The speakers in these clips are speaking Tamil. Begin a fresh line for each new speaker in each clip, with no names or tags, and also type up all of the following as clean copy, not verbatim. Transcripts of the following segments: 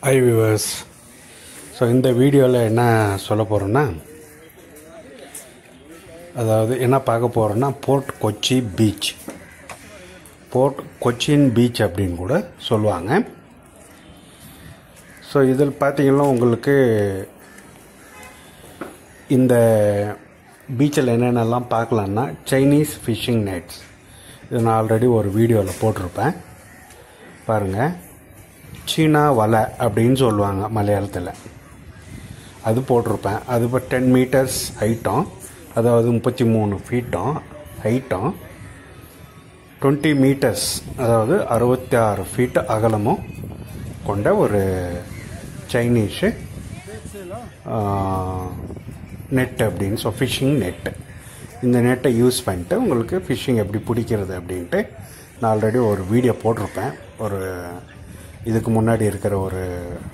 High viewers. ஸோ இந்த வீடியோவில் என்ன சொல்ல போகிறோன்னா, அதாவது என்ன பார்க்க போகிறோன்னா Fort Kochi beach, Fort Cochin beach அப்படின்னு கூட சொல்லுவாங்க. ஸோ இதில் பார்த்திங்கன்னா உங்களுக்கு இந்த பீச்சில் என்னென்னலாம் பார்க்கலான்னா, சைனீஸ் ஃபிஷ்ஷிங் நெட்ஸ், இது நான் ஆல்ரெடி ஒரு வீடியோவில் போட்டிருப்பேன் பாருங்கள். சீனா வலை அப்படின்னு சொல்லுவாங்க மலையாளத்தில், அது போட்டிருப்பேன். அது இப்போ 10 மீட்டர்ஸ் ஹைட்டும், அதாவது 33 ஃபீட்டும் ஹைட்டும், 20 மீட்டர்ஸ் அதாவது 66 ஃபீட் அகலமும் கொண்ட ஒரு சைனீஸு நெட் அப்படின்னு ஃபிஷ்ஷிங் நெட்டு. இந்த நெட்டை யூஸ் பண்ணிட்டு உங்களுக்கு ஃபிஷ்ஷிங் எப்படி பிடிக்கிறது அப்படின்ட்டு நான் ஆல்ரெடி ஒரு வீடியோ போட்டிருப்பேன், ஒரு இதுக்கு முன்னாடி இருக்கிற ஒரு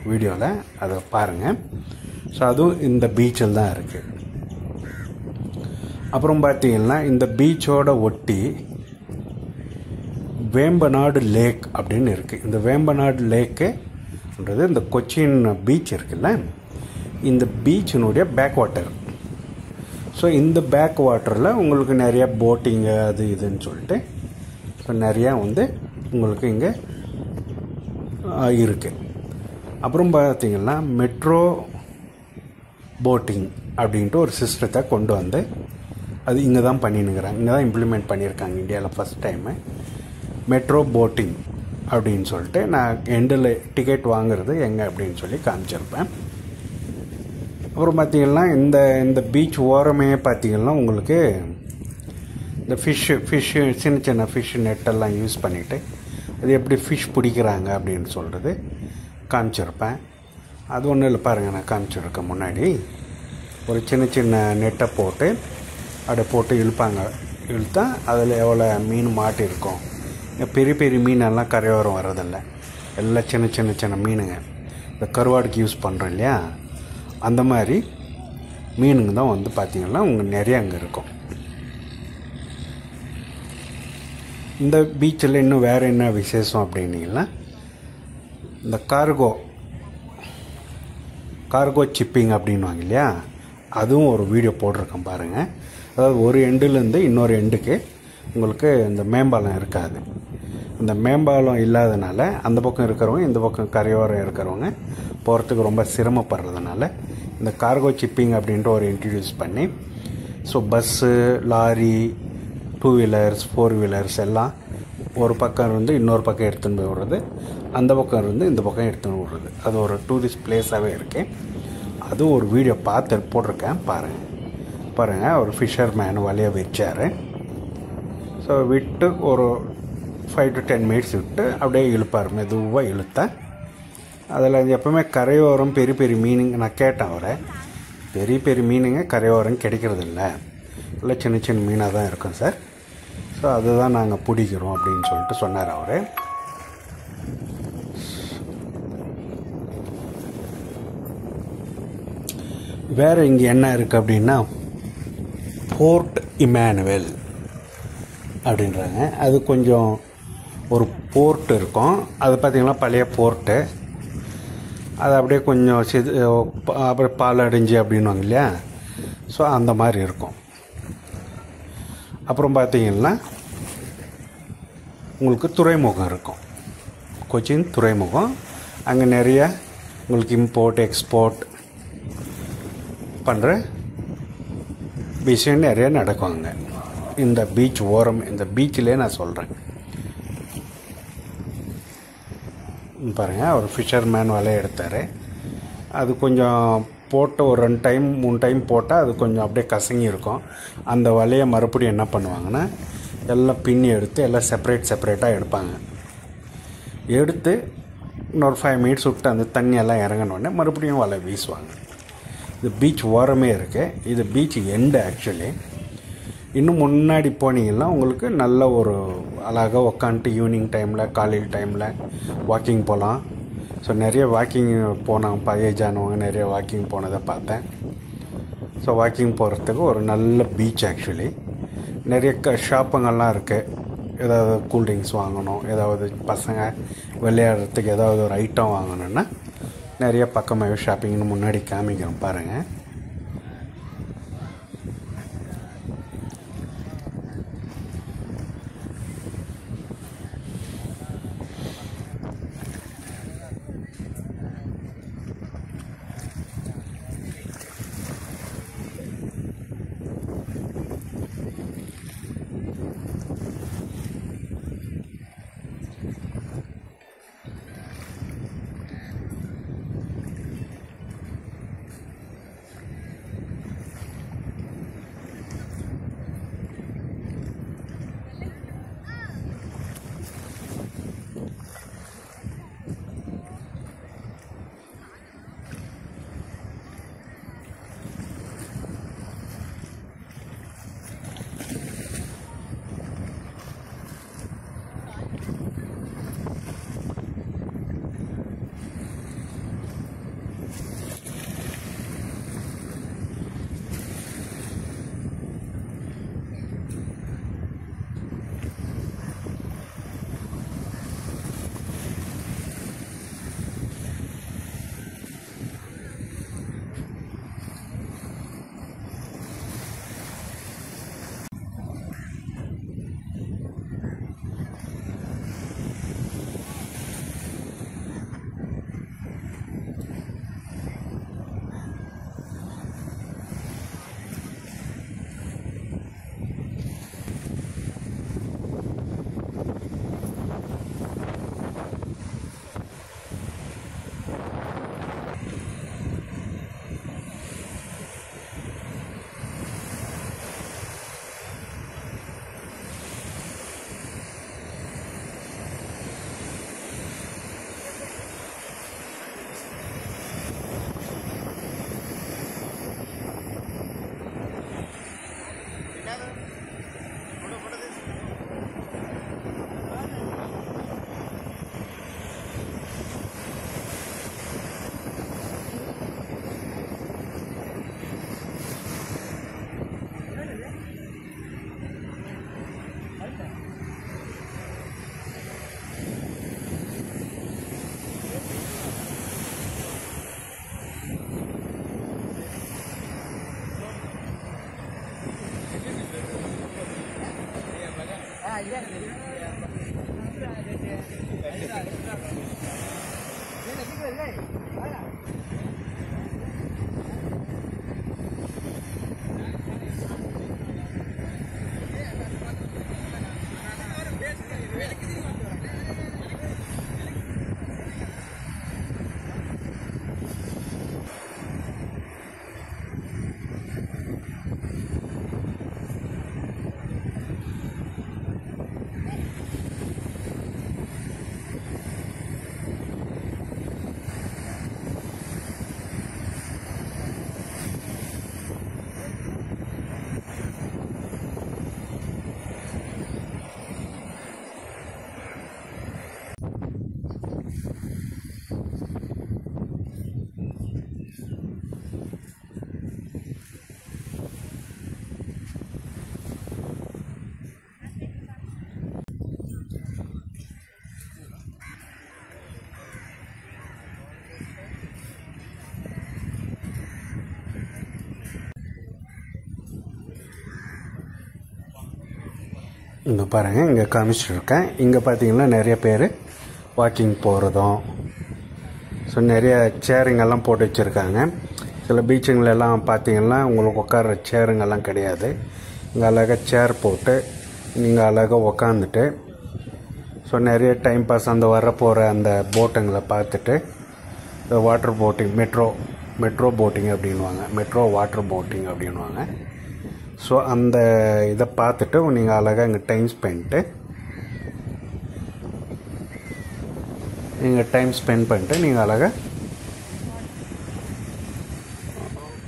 வீடியோவில், அதை பாருங்கள். ஸோ அதுவும் இந்த பீச்சில் தான் இருக்குது. அப்புறம் பார்த்தீங்கன்னா இந்த பீச்சோட ஒட்டி வேம்பநாடு லேக் அப்படின்னு இருக்குது. இந்த வேம்பநாடு லேக்குன்றது இந்த கொச்சின் பீச் இருக்குல்ல, இந்த பீச்சினுடைய பேக் வாட்டர். ஸோ இந்த பேக் வாட்டரில் உங்களுக்கு நிறையா போட்டிங்கு அது இதுன்னு சொல்லிட்டு ஸோ நிறையா உங்களுக்கு இங்கே இருக்குது. அப்புறம் பார்த்திங்கன்னா மெட்ரோ போட்டிங் அப்படின்ட்டு ஒரு சிஸ்டத்தை கொண்டு வந்து அது இங்கே தான் பண்ணினுங்கிறாங்க, இங்கே தான் இம்ப்ளிமெண்ட் பண்ணியிருக்காங்க இந்தியாவில் ஃபஸ்ட் டைமு. மெட்ரோ போட்டிங் அப்படின்னு சொல்லிட்டு நான் எண்டில் டிக்கெட் வாங்குறது எங்கே அப்படின்னு சொல்லி காமிச்சிருப்பேன். அப்புறம் பார்த்திங்கன்னா இந்த பீச் ஓரமே பார்த்திங்கன்னா உங்களுக்கு இந்த ஃபிஷ்ஷு சின்ன சின்ன ஃபிஷ் நெட்டெல்லாம் யூஸ் பண்ணிவிட்டு அது எப்படி ஃபிஷ் பிடிக்கிறாங்க அப்படின்னு சொல்கிறது காமிச்சிருப்பேன். அது ஒன்றும் இல்லை பாருங்கள், நான் காமிச்சிருக்கேன் முன்னாடி. ஒரு சின்ன சின்ன நெட்டை போட்டு அப்படியே போட்டு இழுப்பாங்க. இழுத்தா அதில் எவ்வளோ மீன் மாட்டிருக்கும். பெரிய பெரிய மீனெல்லாம் கரையோரம் வர்றதில்லை, எல்லாம் சின்ன சின்ன சின்ன மீனுங்க, இந்த கருவாடுக்கு யூஸ் பண்ணுறோம் இல்லையா, அந்த மாதிரி மீனுங்க தான் பார்த்திங்கன்னா உங்களுக்கு நிறைய அங்கே இருக்கும். இந்த பீச்சில் இன்னும் வேறு என்ன விசேஷம் அப்படின்னீங்கன்னா, இந்த கார்கோ சிப்பிங் அப்படின்வாங்க இல்லையா, அதுவும் ஒரு வீடியோ போட்டிருக்கேன் பாருங்கள். அதாவது ஒரு எண்டுலேருந்து இன்னொரு எண்டுக்கு உங்களுக்கு இந்த மேம்பாலம் இருக்காது. இந்த மேம்பாலம் இல்லாதனால அந்த பக்கம் இருக்கிறவங்க இந்த பக்கம் கரையோரம் இருக்கிறவங்க போகிறதுக்கு ரொம்ப சிரமப்படுறதுனால இந்த கார்கோ சிப்பிங் அப்படின்ட்டு ஒரு இன்ட்ரடியூஸ் பண்ணி, so bus, lorry, 2 wheelers 4 wheelers எல்லாம் ஒரு பக்கம் இருந்து இன்னொரு பக்கம் எடுத்துன்னு போய் விடுறது, அந்த பக்கம் இருந்து இந்த பக்கம் எடுத்துன்னு விடுறது, அது ஒரு டூரிஸ்ட் பிளேஸாகவே இருக்குது. அதுவும் ஒரு வீடியோ பார்த்து போட்டிருக்கேன் பாருங்கள். ஒரு ஃபிஷர்மேன் வலையை வச்சார். ஸோ விட்டு ஒரு 5 to 10 மினிட்ஸ் விட்டு அப்படியே இழுப்பார், மெதுவாக இழுத்தா அதில் எப்போவுமே கரையோரம் பெரிய பெரிய மீனுங்க, நான் கேட்டேன் அவரை, பெரிய பெரிய மீனுங்க கரையோரம் கிடைக்கிறதில்ல, இல்லை சின்ன சின்ன மீனாக தான் இருக்கும் சார், ஸோ அதுதான் நாங்கள் பிடிக்கிறோம் அப்படின்னு சொல்லிட்டு சொன்னார் அவர். வேறு இங்கே என்ன இருக்குது அப்படின்னா, போர்ட் இமானுவேல் அப்படின்றாங்க. அது கொஞ்சம் ஒரு போர்ட் இருக்கும், அது பார்த்திங்கன்னா பழைய போர்ட்டு, அது அப்படியே கொஞ்சம் அப்புறம் பால் அடைஞ்சு அப்படின்வாங்க இல்லையா, ஸோ அந்த மாதிரி இருக்கும். அப்புறம் பார்த்திங்கன்னா உங்களுக்கு துறைமுகம் இருக்கும், கொச்சின் துறைமுகம். அங்கே நிறைய உங்களுக்கு இம்போர்ட் எக்ஸ்போர்ட் பண்ணுற விஷயம் நிறைய நடக்கும் அங்கே இந்த பீச் ஓரம். இந்த பீச்சிலே நான் சொல்கிறேன் பாருங்கள். ஒரு ஃபிஷர்மேன் வலை எடுத்தார், அது கொஞ்சம் போட்டு ஒரு 2 டைம் 3 டைம் போட்டால் அது கொஞ்சம் அப்படியே கசங்கி இருக்கும். அந்த வலையை மறுபடியும் என்ன பண்ணுவாங்கன்னா எல்லாம் பின்னி எடுத்து எல்லாம் செப்பரேட்டாக எடுப்பாங்க. எடுத்து இன்னொரு 5 மினிட்ஸ் விட்டு அந்த தண்ணியெல்லாம் இறங்கினோடனே மறுபடியும் வலை வீசுவாங்க. இது பீச் ஓரமே இருக்குது, இது பீச் எண்டு ஆக்சுவலி. இன்னும் முன்னாடி போனீங்கன்னா உங்களுக்கு நல்ல ஒரு அழகாக உக்காந்துட்டு ஈவினிங் டைமில் காலையில் டைமில் வாக்கிங் போகலாம். ஸோ நிறைய வாக்கிங் போனாங்க, ஏஜ் ஆனவங்க நிறைய வாக்கிங் போனதை பார்த்தேன். ஸோ வாக்கிங் போகிறதுக்கு ஒரு நல்ல பீச் ஆக்சுவலி. நிறைய ஷாப்புங்கள்லாம் இருக்குது, ஏதாவது கூல்ட்ரிங்க்ஸ் வாங்கணும், ஏதாவது பசங்க விளையாடுறதுக்கு ஏதாவது ஒரு ஐட்டம் வாங்கணுன்னா நிறைய பக்கமாகவே ஷாப்பிங்னு முன்னாடி காமிக்கிறோம் பாருங்கள். இங்கே பாருங்கள், இங்கே காமிச்சிட்ருக்கேன். இங்கே பார்த்தீங்கன்னா நிறைய பேர் வாக்கிங் போகிறதும், ஸோ நிறைய சேருங்கெல்லாம் போட்டு வச்சுருக்காங்க. சில பீச்சுங்களெல்லாம் பார்த்தீங்கன்னா உங்களுக்கு உட்கார சேருங்கெல்லாம் கிடையாது. இங்கே அழகாக சேர் போட்டு நீங்கள் அழகாக உக்காந்துட்டு, ஸோ நிறைய டைம் பாஸ் அந்த வரப்போகிற அந்த போட்டுங்களை பார்த்துட்டு, இந்த வாட்டர் போட்டிங், மெட்ரோ போட்டிங் அப்படின்வாங்க, மெட்ரோ வாட்டர் போட்டிங் அப்படின்வாங்க. ஸோ அந்த இதை பார்த்துட்டு நீங்கள் அழகாக இங்கே டைம் ஸ்பெண்ட் பண்ணிட்டு நீங்கள் அழகாக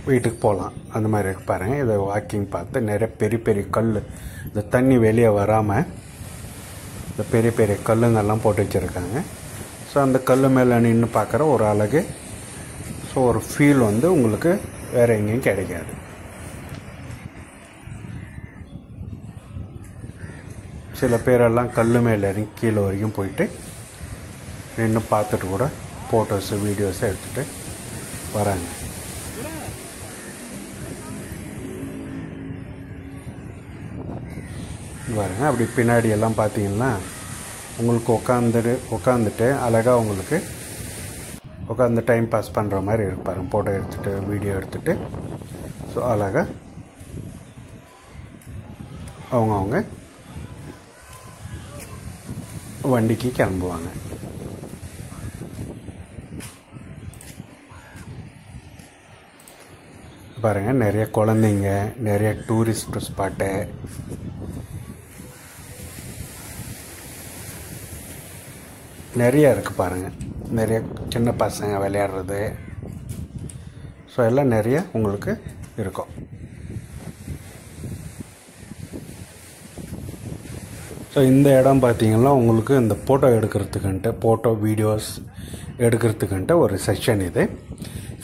வீட்டுக்கு போகலாம். அந்த மாதிரி இருக்கு பாருங்கள். இதை வாக்கிங் பார்த்து நிறைய பெரிய பெரிய கல், இந்த தண்ணி வெளியே வராமல் இந்த பெரிய பெரிய கல்லுங்கெல்லாம் போட்டு வச்சுருக்காங்க. ஸோ அந்த கல் மேலே நின்று பார்க்குற ஒரு அழகு, ஸோ ஒரு ஃபீல் வந்து உங்களுக்கு வேறு எங்கேயும் கிடைக்காது. சில பேரெல்லாம் கல் மேலே இறங்கி கீழே வரைக்கும் போயிட்டு நின்று பார்த்துட்டு கூட ஃபோட்டோஸு வீடியோஸை எடுத்துகிட்டு வராங்க. பாருங்க, அப்படி பின்னாடி எல்லாம் பார்த்தீங்கன்னா உங்களுக்கு உட்காந்துட்டு அழகாக உங்களுக்கு உட்காந்து டைம் பாஸ் பண்ணுற மாதிரி இருப்பாரு. ஃபோட்டோ எடுத்துகிட்டு வீடியோ எடுத்துகிட்டு ஸோ அழகாக அவங்க வண்டிக்கு கிளம்புவாங்க. பாருங்கள், நிறைய குழந்தைங்க, நிறைய டூரிஸ்ட் ஸ்பாட்டு, நிறைய இருக்குது பாருங்கள். நிறைய சின்ன பசங்க விளையாடுறது ஸோ எல்லாம் நிறைய உங்களுக்கு இருக்கும். ஸோ இந்த இடம் பார்த்திங்கன்னா உங்களுக்கு இந்த ஃபோட்டோ எடுக்கிறதுக்குன்ட்டு ஃபோட்டோ வீடியோஸ் எடுக்கிறதுக்குன்ட்டு ஒரு செக்ஷன் இது.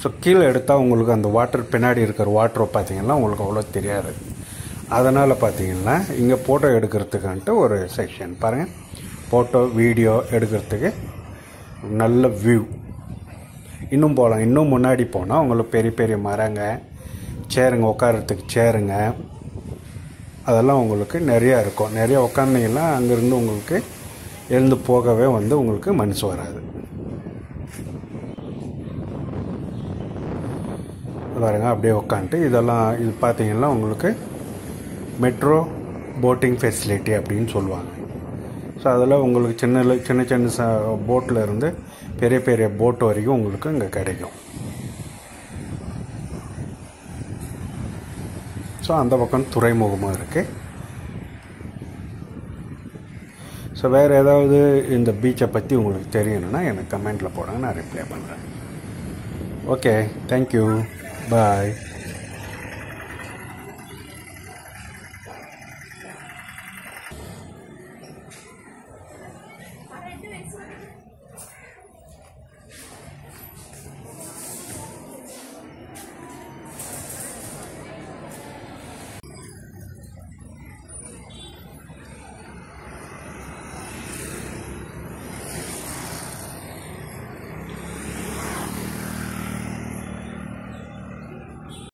ஸோ கீழே எடுத்தால் உங்களுக்கு அந்த வாட்டர் பின்னாடி இருக்கிற வாட்டரை பார்த்திங்கன்னா உங்களுக்கு அவ்வளோ தெரியாது. அதனால் பார்த்திங்கன்னா இங்கே ஃபோட்டோ எடுக்கிறதுக்குன்ட்டு ஒரு செக்ஷன் பாருங்கள். ஃபோட்டோ வீடியோ எடுக்கிறதுக்கு நல்ல வியூ. இன்னும் போகலாம், இன்னும் முன்னாடி போனால் உங்களுக்கு பெரிய பெரிய மரங்க, சேருங்க, உட்காரத்துக்கு சேருங்க, அதெல்லாம் உங்களுக்கு நிறையா இருக்கும். நிறையா உட்காந்திங்கன்னா அங்கேருந்து உங்களுக்கு எழுந்து போகவே உங்களுக்கு மனசு வராது. பாருங்க, அப்படியே உட்காந்துட்டு இதெல்லாம் இது பார்த்திங்கன்னா உங்களுக்கு மெட்ரோ போட்டிங் ஃபெசிலிட்டி அப்படின்னு சொல்லுவாங்க. ஸோ அதில் உங்களுக்கு சின்ன சின்ன போட்டில் இருந்து பெரிய பெரிய போட் வரைக்கும் உங்களுக்கு இங்கே கிடைக்கும். ஸோ அந்த பக்கம் துறைமுகமாக இருக்குது. ஸோ வேறு ஏதாவது இந்த பீச்சை பற்றி உங்களுக்கு தெரியணுன்னா எனக்கு கமெண்ட்டில் போடுங்க, நான் ரிப்ளை பண்ணுறேன். ஓகே, தேங்க்யூ, பாய்.